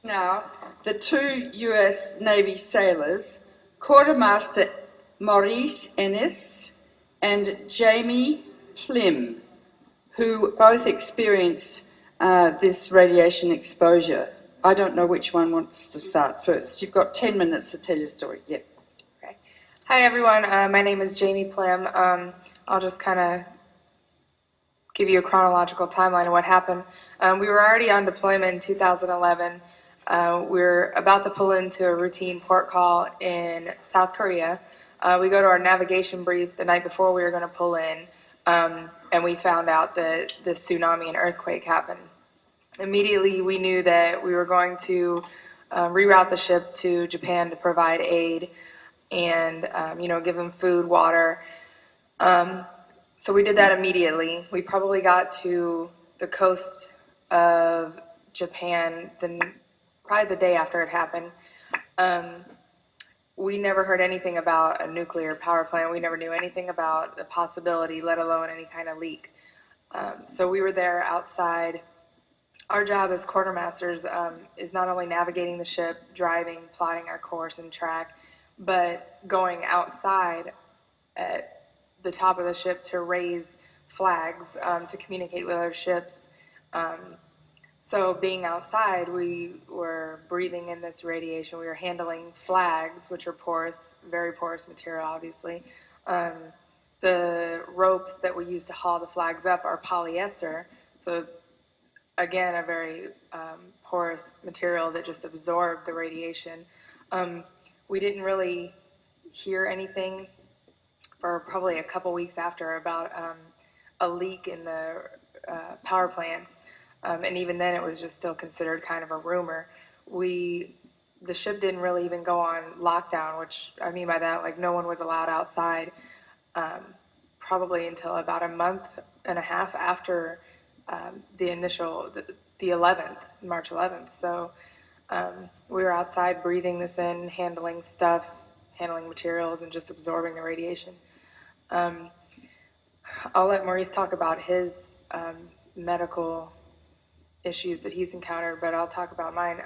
Now, the two US Navy sailors, Quartermaster Maurice Ennis and Jamie Plim, who both experienced this radiation exposure. I don't know which one wants to start first. You've got 10 minutes to tell your story. Yeah. Okay. Hi, everyone. My name is Jamie Plim. I'll just kind of give you a chronological timeline of what happened. We were already on deployment in 2011. We're about to pull into a routine port call in South Korea. We go to our navigation brief the night before we were going to pull in, and we found out that the tsunami and earthquake happened. Immediately, we knew that we were going to reroute the ship to Japan to provide aid and give them food, water. So we did that immediately. We probably got to the coast of Japan probably the day after it happened. We never heard anything about a nuclear power plant. We never knew anything about the possibility, let alone any kind of leak. So we were there outside. Our job as quartermasters is not only navigating the ship, driving, plotting our course and track, but going outside at the top of the ship to raise flags to communicate with other ships. So being outside, we were breathing in this radiation. We were handling flags, which are porous, very porous material, obviously. The ropes that we use to haul the flags up are polyester. So again, a very porous material that just absorbed the radiation. We didn't really hear anything for probably a couple weeks after about a leak in the power plants. And even then, it was just still considered kind of a rumor. The ship didn't really even go on lockdown, which I mean by that, like no one was allowed outside probably until about a month and a half after the 11th, March 11th. So we were outside breathing this in, handling stuff, handling materials, and just absorbing the radiation. I'll let Maurice talk about his medical issues that he's encountered, but I'll talk about mine.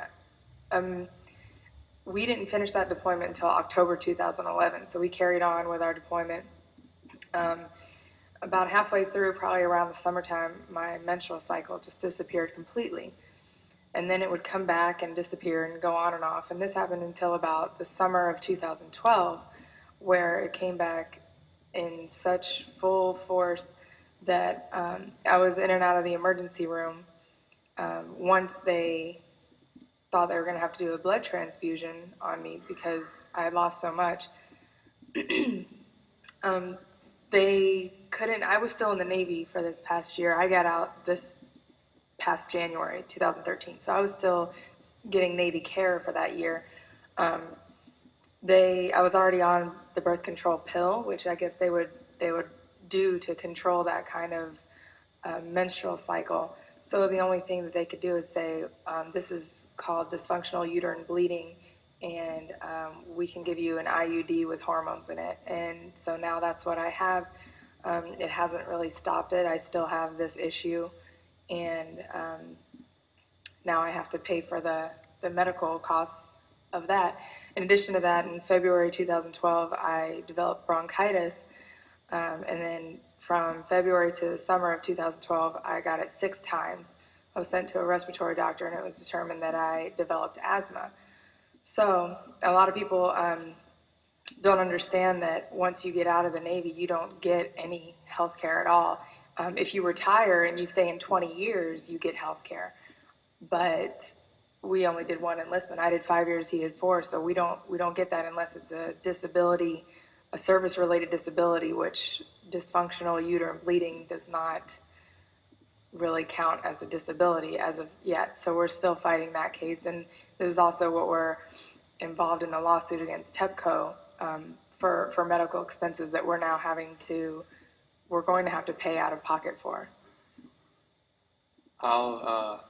We didn't finish that deployment until October 2011, so we carried on with our deployment. About halfway through, probably around the summertime, my menstrual cycle just disappeared completely. And then it would come back and disappear and go on and off. And this happened until about the summer of 2012, where it came back in such full force that I was in and out of the emergency room. Once they thought they were going to have to do a blood transfusion on me because I had lost so much, they couldn't. I was still in the Navy for this past year. I got out this past January 2013, so I was still getting Navy care for that year. I was already on the birth control pill, which I guess they would do to control that kind of menstrual cycle. So the only thing that they could do is say, this is called dysfunctional uterine bleeding, and we can give you an IUD with hormones in it. And so now that's what I have. It hasn't really stopped it. I still have this issue, and now I have to pay for the medical costs of that. In addition to that, in February 2012, I developed bronchitis, and then from February to the summer of 2012, I got it 6 times. I was sent to a respiratory doctor, and it was determined that I developed asthma. So a lot of people don't understand that once you get out of the Navy, you don't get any health care at all. If you retire and you stay in 20 years, you get health care. But we only did 1 enlistment. I did 5 years, he did 4, so we don't get that unless it's a disability, a service-related disability, which dysfunctional uterine bleeding does not really count as a disability as of yet. So we're still fighting that case, and this is also what we're involved in a lawsuit against TEPCO for medical expenses that we're going to have to pay out of pocket for. I'll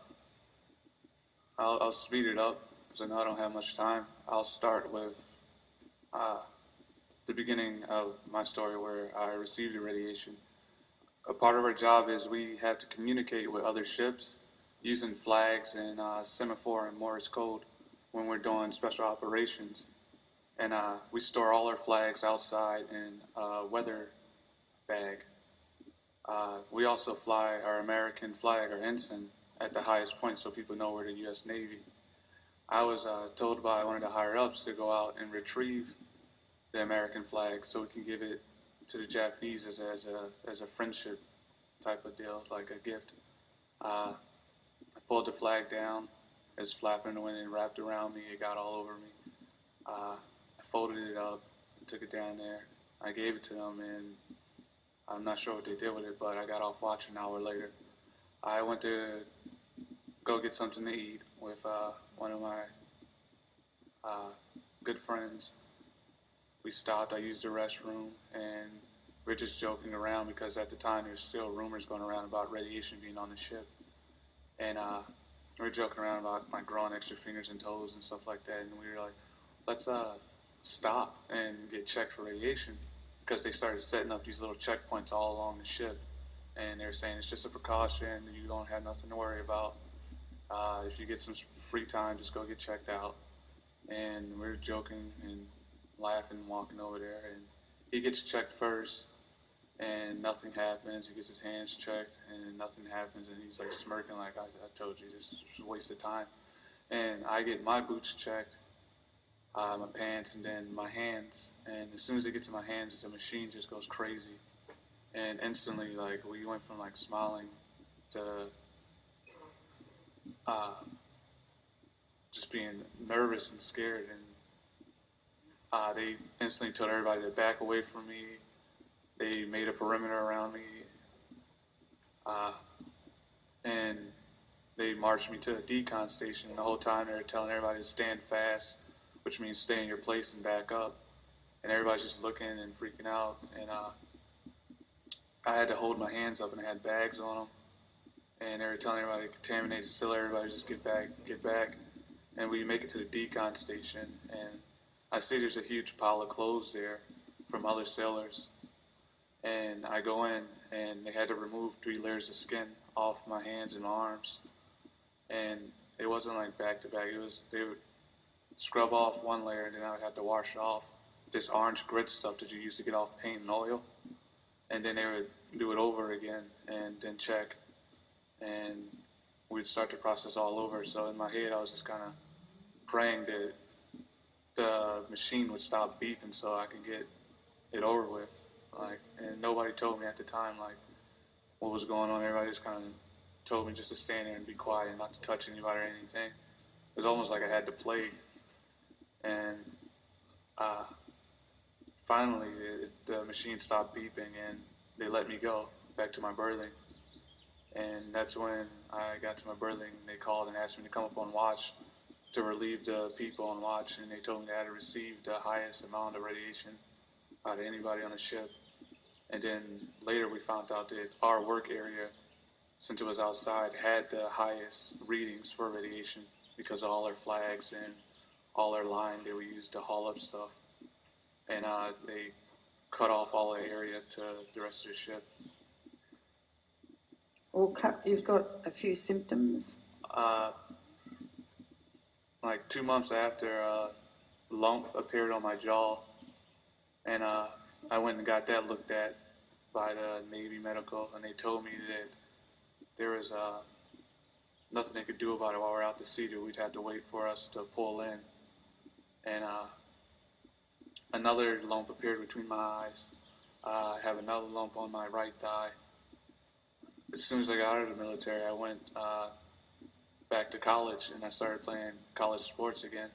speed it up because I know I don't have much time. I'll start with the beginning of my story where I received the radiation. A part of our job is we had to communicate with other ships using flags and semaphore and Morse code when we're doing special operations. And we store all our flags outside in a weather bag. We also fly our American flag, our ensign, at the highest point so people know we're the U.S. Navy. I was told by one of the higher ups to go out and retrieve the American flag so we can give it to the Japanese as a friendship type of deal, like a gift. I pulled the flag down. It was flapping in the wind and wrapped around me. It got all over me. I folded it up and took it down there. I gave it to them, and I'm not sure what they did with it, but I got off watch an hour later. I went to go get something to eat with one of my good friends. We stopped. I used the restroom, and we're just joking around because at the time there's still rumors going around about radiation being on the ship. And we're joking around about my growing extra fingers and toes and stuff like that. And we were like, let's stop and get checked for radiation, because they started setting up these little checkpoints all along the ship. And they're saying it's just a precaution. You don't have nothing to worry about. If you get some free time, just go get checked out. And we're joking and laughing, walking over there. And he gets checked first, and nothing happens. He gets his hands checked, and nothing happens. And he's like smirking, like, I told you, this is a waste of time. And I get my boots checked, my pants, and then my hands. And as soon as they get to my hands, the machine just goes crazy. And instantly, like, we went from like smiling to just being nervous and scared. And they instantly told everybody to back away from me. They made a perimeter around me, and they marched me to a decon station. The whole time they were telling everybody to stand fast, which means stay in your place and back up. And everybody's just looking and freaking out. And I had to hold my hands up, and I had bags on them. And they were telling everybody to contaminate the still, everybody just get back, get back. And we make it to the decon station, and I see there's a huge pile of clothes there from other sailors. And I go in, and they had to remove 3 layers of skin off my hands and arms. And it wasn't like back to back. It was, they would scrub off 1 layer, and then I would have to wash off this orange grit stuff that you use to get off paint and oil. And then they would do it over again and then check. And we'd start the process all over. So in my head, I was just kind of praying that the machine would stop beeping so I could get it over with. Like, and nobody told me at the time, like, what was going on. Everybody just kind of told me just to stand there and be quiet and not to touch anybody or anything. It was almost like I had to play. And finally, the machine stopped beeping, and they let me go back to my berthing. And that's when I got to my berthing. They called and asked me to come up on watch to relieve the people on watch, and they told me that I had received the highest amount of radiation out of anybody on the ship. And then later we found out that our work area, since it was outside, had the highest readings for radiation because of all our flags and all our line that we used to haul up stuff. And they cut off all the area to the rest of the ship. Well, you've got a few symptoms. Like 2 months after, a lump appeared on my jaw, and I went and got that looked at by the Navy medical, and they told me that there was nothing they could do about it while we're out to sea. That we'd have to wait for us to pull in. And another lump appeared between my eyes. I have another lump on my right thigh. As soon as I got out of the military, I went back to college, and I started playing college sports again.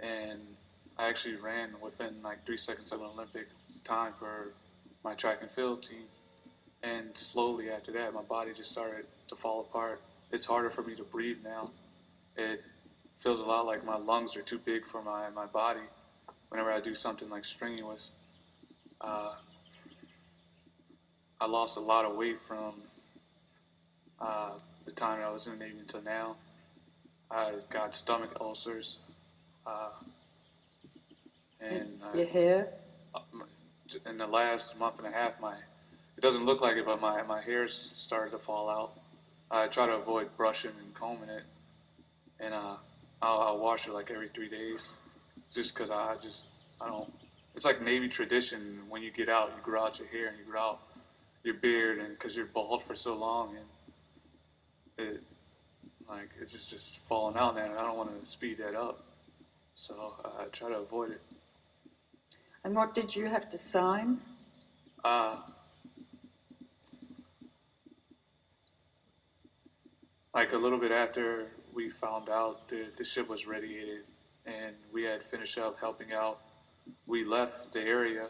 And I actually ran within like 3 seconds of an Olympic time for my track and field team. And slowly after that, my body just started to fall apart. It's harder for me to breathe now. It feels a lot like my lungs are too big for my body whenever I do something like strenuous. I lost a lot of weight from the time I was in the Navy until now. I got stomach ulcers. And Your hair? in the last month and a half, it doesn't look like it, but my hair's started to fall out. I try to avoid brushing and combing it, and I'll wash it like every 3 days, just because I don't. It's like Navy tradition. When you get out, you grow out your hair and you grow out your beard, and because you're bald for so long, and it's just falling out now, and I don't want to speed that up, so I try to avoid it. And what did you have to sign? Uh, like a little bit after we found out the ship was radiated and we had finished up helping out, we left the area,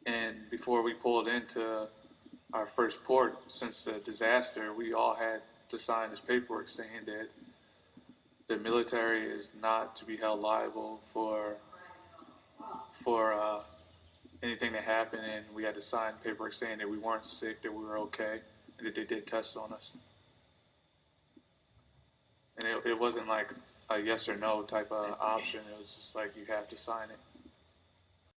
and before we pulled into our first port since the disaster, we all had to sign this paperwork saying that the military is not to be held liable for anything that happened, and we had to sign paperwork saying that we weren't sick, that we were okay, and that they did tests on us. And it wasn't like a yes or no type of option. It was just like you have to sign it.